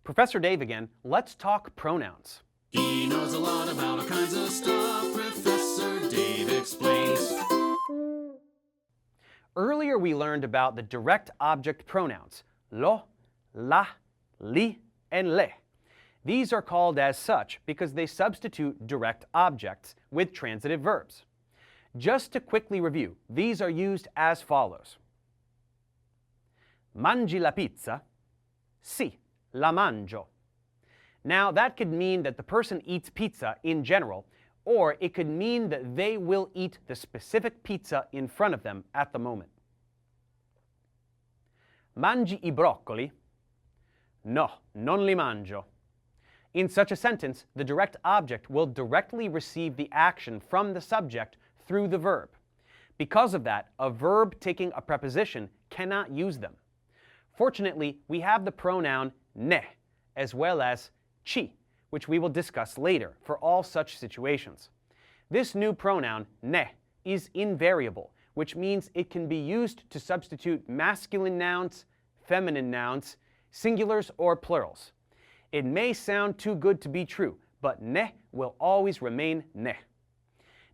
Professor Dave again. Let's talk pronouns. He knows a lot about all kinds of stuff. Professor Dave explains. Earlier we learned about the direct object pronouns, lo, la, li, and le. These are called as such because they substitute direct objects with transitive verbs. Just to quickly review, these are used as follows. Mangi la pizza? Sì, la mangio. Now that could mean that the person eats pizza in general, or it could mean that they will eat the specific pizza in front of them at the moment. Mangi I broccoli? No, non li mangio. In such a sentence, the direct object will directly receive the action from the subject through the verb. Because of that, a verb taking a preposition cannot use them. Fortunately, we have the pronoun ne, as well as ci, which we will discuss later for all such situations. This new pronoun, ne, is invariable, which means it can be used to substitute masculine nouns, feminine nouns, singulars, or plurals. It may sound too good to be true, but ne will always remain ne.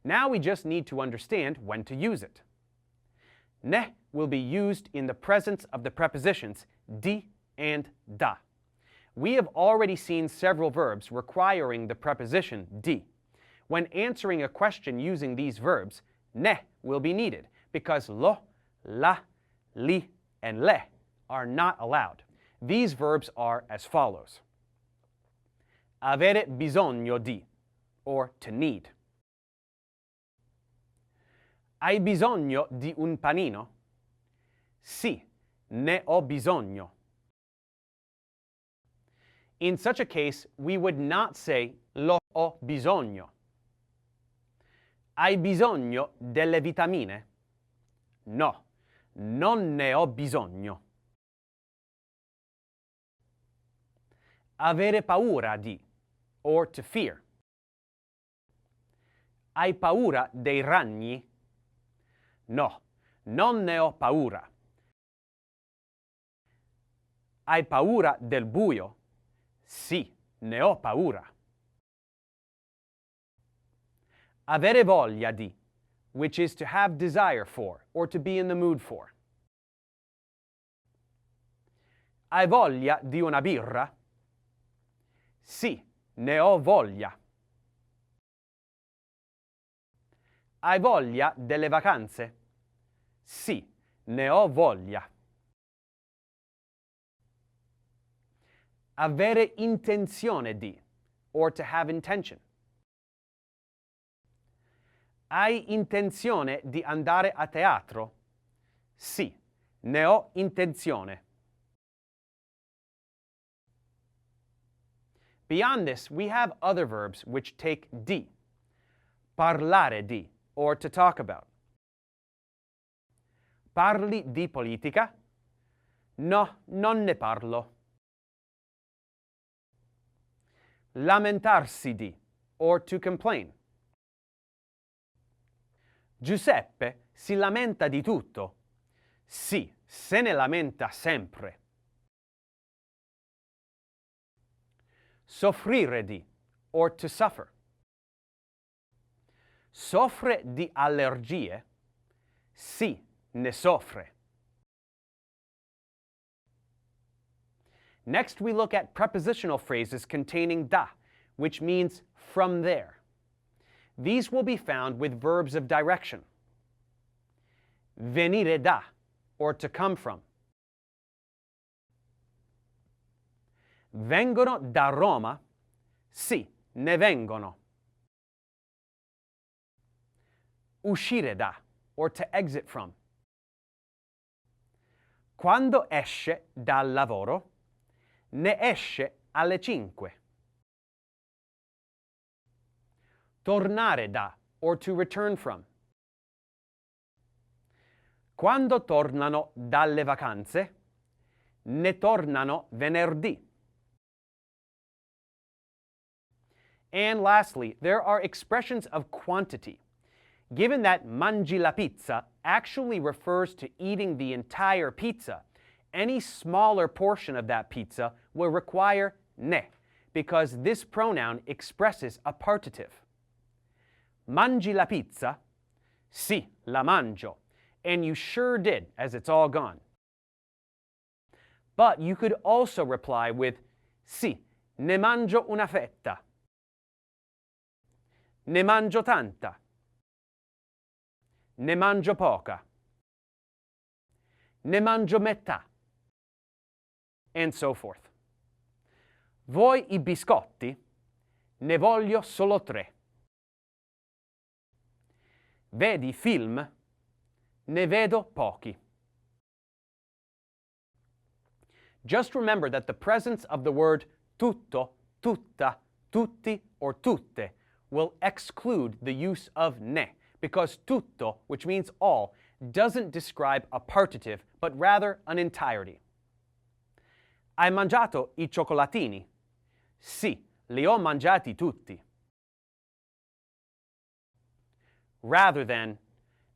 Now we just need to understand when to use it. Ne will be used in the presence of the prepositions di and da. We have already seen several verbs requiring the preposition di. When answering a question using these verbs, ne will be needed because lo, la, li, and le are not allowed. These verbs are as follows. Avere bisogno di, or to need. Hai bisogno di un panino? Sì, ne ho bisogno. In such a case, we would not say lo ho bisogno. Hai bisogno delle vitamine? No, non ne ho bisogno. Avere paura di, or to fear. Hai paura dei ragni? No, non ne ho paura. Hai paura del buio? Sì, ne ho paura. Avere voglia di, which is to have desire for, or to be in the mood for. Hai voglia di una birra? Sì, ne ho voglia. Hai voglia delle vacanze? Sì, ne ho voglia. Avere intenzione di, or to have intention. Hai intenzione di andare a teatro? Sì, ne ho intenzione. Beyond this, we have other verbs which take di. Parlare di, or to talk about. Parli di politica? No, non ne parlo. Lamentarsi di, or to complain. Giuseppe si lamenta di tutto. Sì, se ne lamenta sempre. Soffrire di, or to suffer. Soffre di allergie? Sì, ne soffre. Next, we look at prepositional phrases containing da, which means from there. These will be found with verbs of direction. Venire da, or to come from. Vengono da Roma? Sì, ne vengono. Uscire da, or to exit from. Quando esce dal lavoro? Ne esce alle 5. Tornare da, or to return from. Quando tornano dalle vacanze? Ne tornano venerdì. And lastly, there are expressions of quantity. Given that mangi la pizza actually refers to eating the entire pizza, any smaller portion of that pizza will require ne, because this pronoun expresses a partitive. Mangi la pizza? Sì, la mangio. And you sure did, as it's all gone. But you could also reply with sì, ne mangio una fetta. Ne mangio tanta. Ne mangio poca. Ne mangio metà. And so forth. Vuoi I biscotti? Ne voglio solo 3. Vedi film? Ne vedo pochi. Just remember that the presence of the word tutto, tutta, tutti, or tutte will exclude the use of ne, because tutto, which means all, doesn't describe a partitive, but rather an entirety. Hai mangiato I cioccolatini? Sì, li ho mangiati tutti. Rather than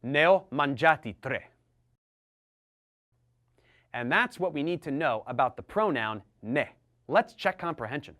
ne ho mangiati 3. And that's what we need to know about the pronoun ne. Let's check comprehension.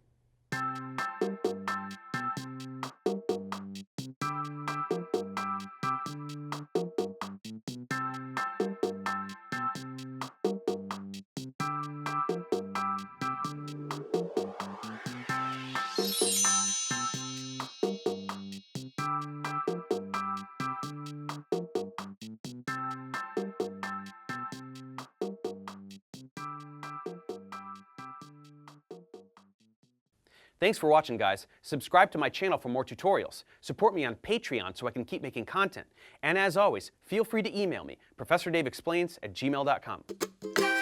Thanks for watching, guys. Subscribe to my channel for more tutorials. Support me on Patreon so I can keep making content. And as always, feel free to email me, ProfessorDaveExplains@gmail.com.